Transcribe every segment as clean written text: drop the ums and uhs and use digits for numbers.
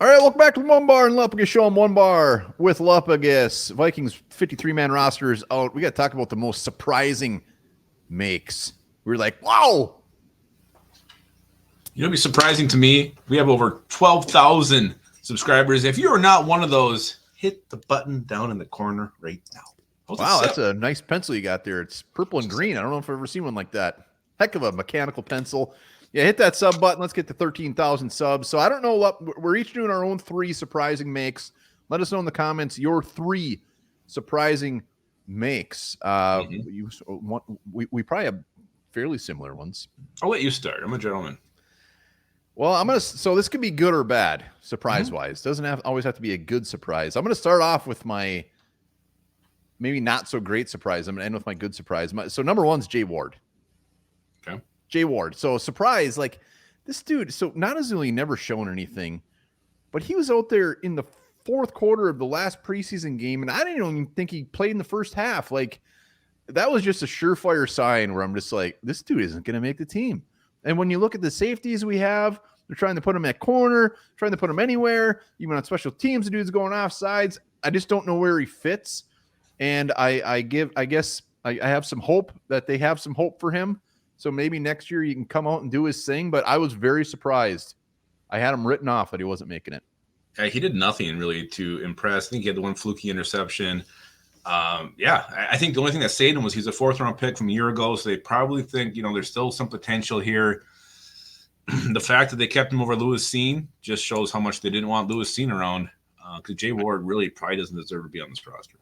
All right, welcome back to the Onebar and Lupagus show. I'm Onebar with Lupagus. Vikings 53-man roster is out. We got to talk about the most surprising makes. We were like, wow. You know, it'd be surprising to me. We have over 12,000 subscribers. If you are not one of those, hit the button down in the corner right now. Wow, that's a nice pencil you got there. It's purple and green. I don't know if I've ever seen one like that. Heck of a mechanical pencil. Yeah, hit that sub button. Let's get to 13,000 subs. So I don't know. We're each doing our own 3 surprising makes. Let us know in the comments your 3 surprising makes. We probably have fairly similar ones. I'll let you start. I'm a gentleman. Well, so this could be good or bad, surprise-wise. Doesn't always have to be a good surprise. I'm going to start off with my maybe not so great surprise. I'm going to end with my good surprise. So number 1's Jay Ward. Okay. Jay Ward. So surprise, like this dude. So not as only never shown anything, but he was out there in the 4th quarter of the last preseason game, and I didn't even think he played in the first half. Like that was just a surefire sign where I'm just like, this dude isn't going to make the team. And when you look at the safeties we have, they're trying to put him at corner, trying to put him anywhere, even on special teams. The dude's going off sides. I just don't know where he fits. And I have some hope that they have some hope for him. So maybe next year he can come out and do his thing. But I was very surprised. I had him written off that he wasn't making it. He did nothing really to impress. I think he had the one fluky interception. I think the only thing that saved him was he's a 4th-round pick from a year ago. So they probably think, there's still some potential here. The fact that they kept him over Lewis Cine just shows how much they didn't want Lewis Cine around. Because Jay Ward really probably doesn't deserve to be on this roster.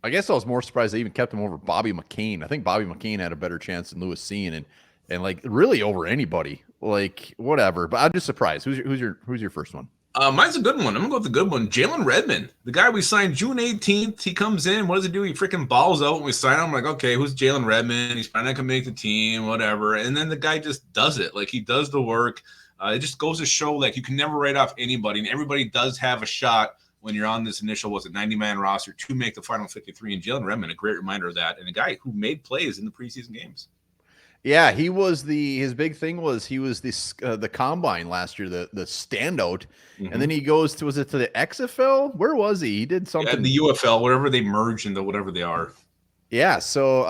I guess I was more surprised they even kept him over Bobby McCain. I think Bobby McCain had a better chance than Lewis Cine and like really over anybody. Like whatever. But I'm just surprised. Who's your first one? Mine's a good one. I'm gonna go with the good one. Jalen Redmond, the guy we signed June 18th. He comes in. What does he do? He freaking balls out when we sign him. I'm like, okay, who's Jalen Redmond? He's probably not gonna make the team, whatever. And then the guy just does it. Like he does the work. It just goes to show like you can never write off anybody, and everybody does have a shot when you're on this initial 90-man roster to make the final 53. And Jalen Redmond, a great reminder of that, and a guy who made plays in the preseason games. Yeah, he was his big thing was he was the combine last year, the standout, and then he goes to the XFL? Where was he? He did something. The UFL, whatever they merge into whatever they are. Yeah, so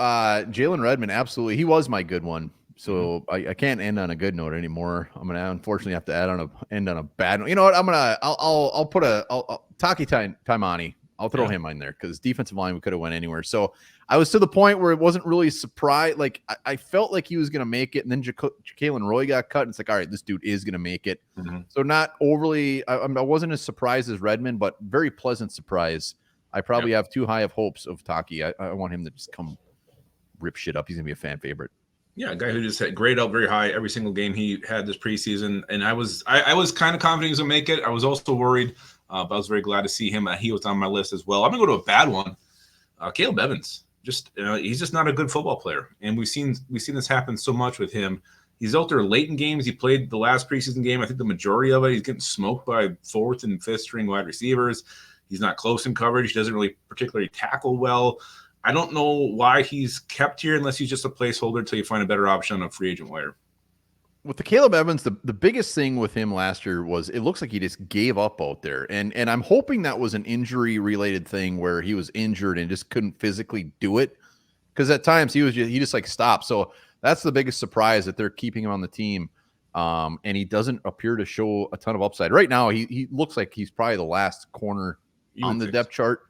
Jalen Redmond, absolutely, he was my good one. So I can't end on a good note anymore. I'm gonna unfortunately have to end on a bad note. You know what? I'll put Taki Taimani. I'll throw him in there because defensive line we could have went anywhere. So I was to the point where it wasn't really surprised. Like I felt like he was going to make it, and then Jalen Roy got cut. And it's like, all right, this dude is going to make it. So not overly. I wasn't as surprised as Redmond, but very pleasant surprise. I probably have too high of hopes of Taki. I want him to just come rip shit up. He's gonna be a fan favorite. Yeah, a guy who just had grade up very high every single game he had this preseason, and I was kind of confident he was gonna make it. I was also worried. But I was very glad to see him. He was on my list as well. I'm going to go to a bad one. Caleb Evans. He's just not a good football player. And we've seen this happen so much with him. He's out there late in games. He played the last preseason game. I think the majority of it, he's getting smoked by 4th and 5th string wide receivers. He's not close in coverage. He doesn't really particularly tackle well. I don't know why he's kept here unless he's just a placeholder until you find a better option on a free agent wire. With the Caleb Evans, the biggest thing with him last year was it looks like he just gave up out there. And I'm hoping that was an injury-related thing where he was injured and just couldn't physically do it. Because at times he just like stopped. So that's the biggest surprise that they're keeping him on the team. And he doesn't appear to show a ton of upside. Right now, he looks like he's probably the last corner on the depth chart.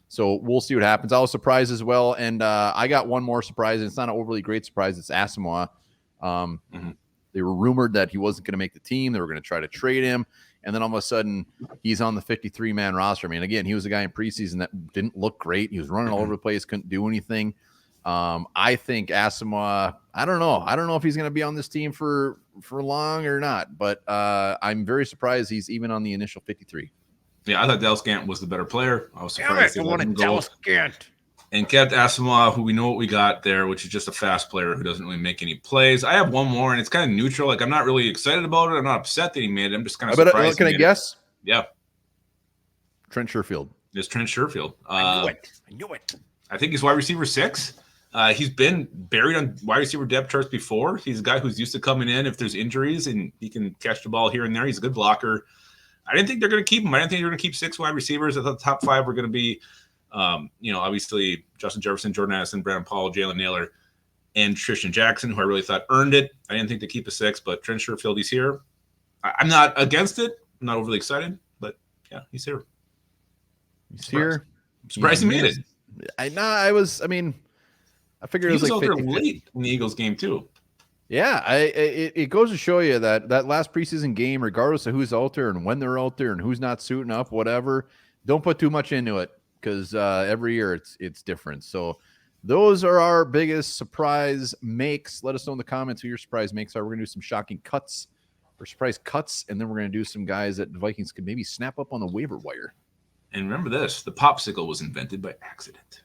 So we'll see what happens. I was surprised as well. And I got one more surprise. And it's not an overly great surprise. It's Asamoah. They were rumored that he wasn't going to make the team. They were going to try to trade him. And then all of a sudden, he's on the 53-man roster. I mean, again, he was a guy in preseason that didn't look great. He was running all over the place, couldn't do anything. I think Asamoah, I don't know. I don't know if he's going to be on this team for long or not. But I'm very surprised he's even on the initial 53. Yeah, I thought Dallas Gant was the better player. I was surprised. I wanted Dallas Gant. And kept Asamoah, who we know what we got there, which is just a fast player who doesn't really make any plays. I have one more, and it's kind of neutral. Like, I'm not really excited about it. I'm not upset that he made it. I'm just kind of surprised. Can I guess? Yeah. Trent Sherfield. It's Trent Sherfield. I knew it. I think he's wide receiver 6. He's been buried on wide receiver depth charts before. He's a guy who's used to coming in if there's injuries, and he can catch the ball here and there. He's a good blocker. I didn't think they're going to keep him. I didn't think they were going to keep 6 wide receivers. I thought the top 5 were going to be, obviously Justin Jefferson, Jordan Addison, Brandon Paul, Jalen Naylor, and Tristan Jackson, who I really thought earned it. I didn't think to keep a 6, but Trent Sherfield, he's here. I'm not against it. I'm not overly excited, but yeah, he's here. He's here. I'm surprised he made it. I figured he it was like out there late in the Eagles game too. Yeah, it goes to show you that last preseason game, regardless of who's out there and when they're out there and who's not suiting up, whatever, don't put too much into it because every year it's different. So those are our biggest surprise makes. Let us know in the comments who your surprise makes are. We're gonna do some shocking cuts or surprise cuts, and then we're gonna do some guys that the Vikings could maybe snap up on the waiver wire. And remember this: the popsicle was invented by accident.